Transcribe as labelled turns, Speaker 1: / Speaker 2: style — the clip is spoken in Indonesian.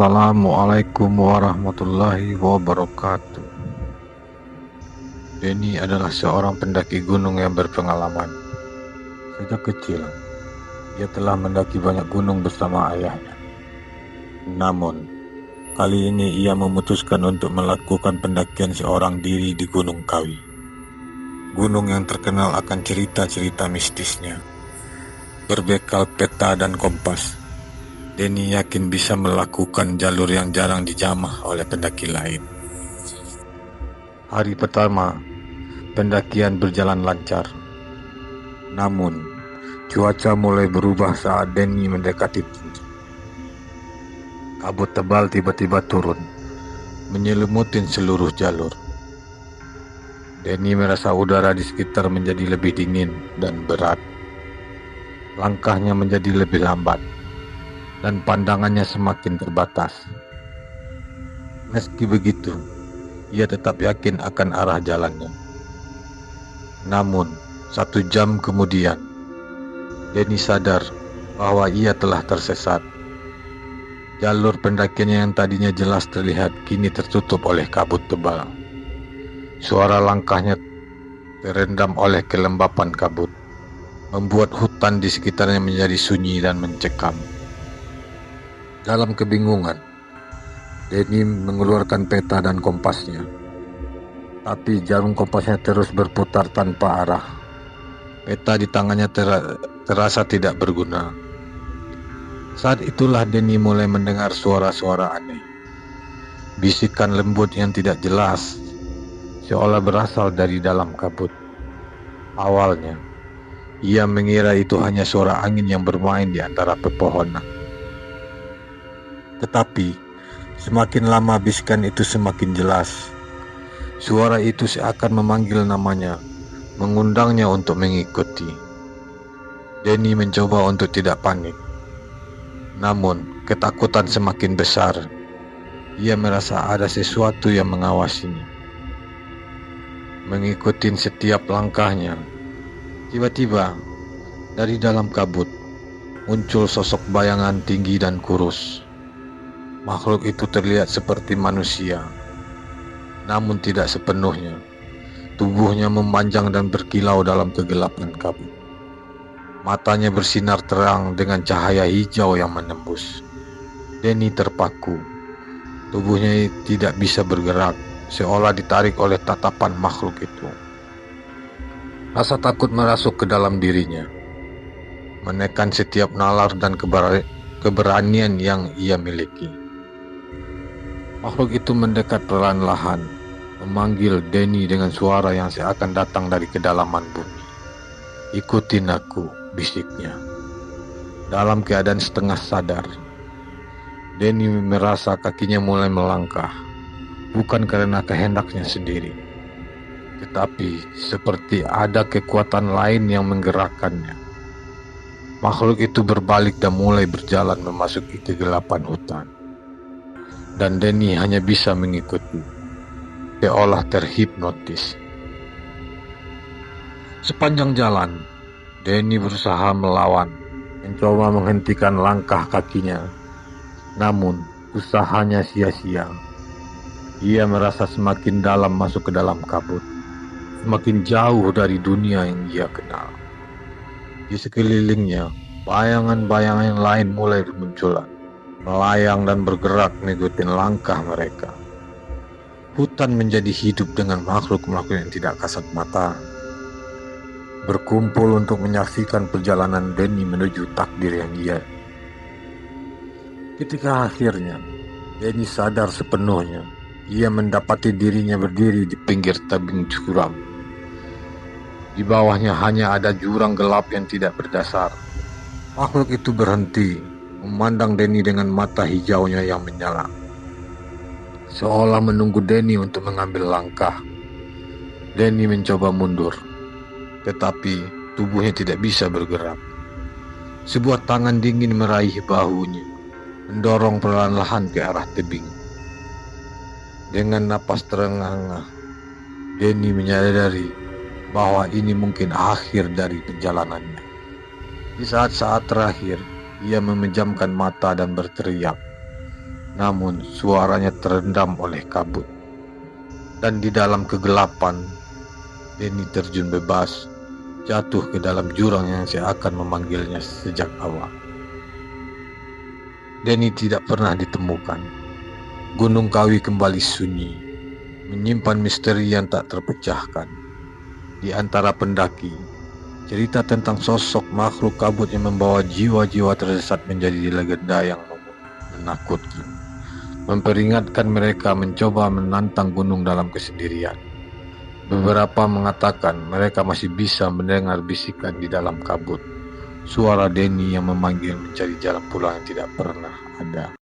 Speaker 1: Assalamualaikum warahmatullahi wabarakatuh. Denny adalah seorang pendaki gunung yang berpengalaman. Sejak kecil, ia telah mendaki banyak gunung bersama ayahnya. Namun, kali ini ia memutuskan untuk melakukan pendakian seorang diri di Gunung Kawi. Gunung yang terkenal akan cerita-cerita mistisnya. Berbekal peta dan kompas, Denny yakin bisa melakukan jalur yang jarang dijamah oleh pendaki lain. Hari pertama, pendakian berjalan lancar. Namun, cuaca mulai berubah saat Denny mendekati puncak. Kabut tebal tiba-tiba turun, menyelimutin seluruh jalur. Denny merasa udara di sekitar menjadi lebih dingin dan berat. Langkahnya menjadi lebih lambat, dan pandangannya semakin terbatas. Meski begitu, ia tetap yakin akan arah jalannya. Namun, 1 jam kemudian, Denny sadar bahwa ia telah tersesat. Jalur pendakiannya yang tadinya jelas terlihat kini tertutup oleh kabut tebal. Suara langkahnya terendam oleh kelembapan kabut, membuat hutan di sekitarnya menjadi sunyi dan mencekam. Dalam kebingungan, Denny mengeluarkan peta dan kompasnya. Tapi jarum kompasnya terus berputar tanpa arah. Peta di tangannya terasa tidak berguna. Saat itulah Denny mulai mendengar suara-suara aneh. Bisikan lembut yang tidak jelas, seolah berasal dari dalam kabut. Awalnya, ia mengira itu hanya suara angin yang bermain di antara pepohonan. Tetapi, semakin lama bisikan itu semakin jelas. Suara itu seakan memanggil namanya, mengundangnya untuk mengikuti. Denny mencoba untuk tidak panik. Namun, ketakutan semakin besar. Ia merasa ada sesuatu yang mengawasinya, mengikuti setiap langkahnya. Tiba-tiba, dari dalam kabut, muncul sosok bayangan tinggi dan kurus. Makhluk itu terlihat seperti manusia, namun tidak sepenuhnya. Tubuhnya memanjang dan berkilau dalam kegelapan kabut. Matanya bersinar terang dengan cahaya hijau yang menembus. Denny terpaku. Tubuhnya tidak bisa bergerak, seolah ditarik oleh tatapan makhluk itu. Rasa takut merasuk ke dalam dirinya, menekan setiap nalar dan keberanian yang ia miliki. Makhluk itu mendekat perlahan-lahan, memanggil Denny dengan suara yang seakan datang dari kedalaman bumi. "Ikutin aku," bisiknya. Dalam keadaan setengah sadar, Denny merasa kakinya mulai melangkah, bukan karena kehendaknya sendiri, tetapi seperti ada kekuatan lain yang menggerakkannya. Makhluk itu berbalik dan mulai berjalan memasuki kegelapan hutan. Dan Denny hanya bisa mengikuti, seolah terhipnotis. Sepanjang jalan, Denny berusaha melawan, mencoba menghentikan langkah kakinya. Namun, usahanya sia-sia. Ia merasa semakin dalam masuk ke dalam kabut, semakin jauh dari dunia yang ia kenal. Di sekelilingnya, bayangan-bayangan lain mulai bermunculan, melayang dan bergerak mengikuti langkah mereka. Hutan menjadi hidup dengan makhluk-makhluk yang tidak kasat mata, berkumpul untuk menyaksikan perjalanan Denny menuju takdir yang ia. Ketika akhirnya Denny sadar sepenuhnya, ia mendapati dirinya berdiri di pinggir tebing curam. Di bawahnya hanya ada jurang gelap yang tidak berdasar. Makhluk itu berhenti, memandang Denny dengan mata hijaunya yang menyala, seolah menunggu Denny untuk mengambil langkah. Denny mencoba mundur, tetapi tubuhnya tidak bisa bergerak. Sebuah tangan dingin meraih bahunya, mendorong perlahan-lahan ke arah tebing. Dengan napas terengah-engah, Denny menyadari bahwa ini mungkin akhir dari perjalanannya. Di saat-saat terakhir, ia memejamkan mata dan berteriak, namun suaranya terendam oleh kabut. Dan di dalam kegelapan, Denny terjun bebas, jatuh ke dalam jurang yang seakan memanggilnya sejak awal. Denny tidak pernah ditemukan. Gunung Kawi kembali sunyi, menyimpan misteri yang tak terpecahkan. Di antara pendaki, cerita tentang sosok makhluk kabut yang membawa jiwa-jiwa tersesat menjadi legenda yang menakutkan, memperingatkan mereka mencoba menantang gunung dalam kesendirian. Beberapa mengatakan mereka masih bisa mendengar bisikan di dalam kabut, suara Denny yang memanggil mencari jalan pulang yang tidak pernah ada.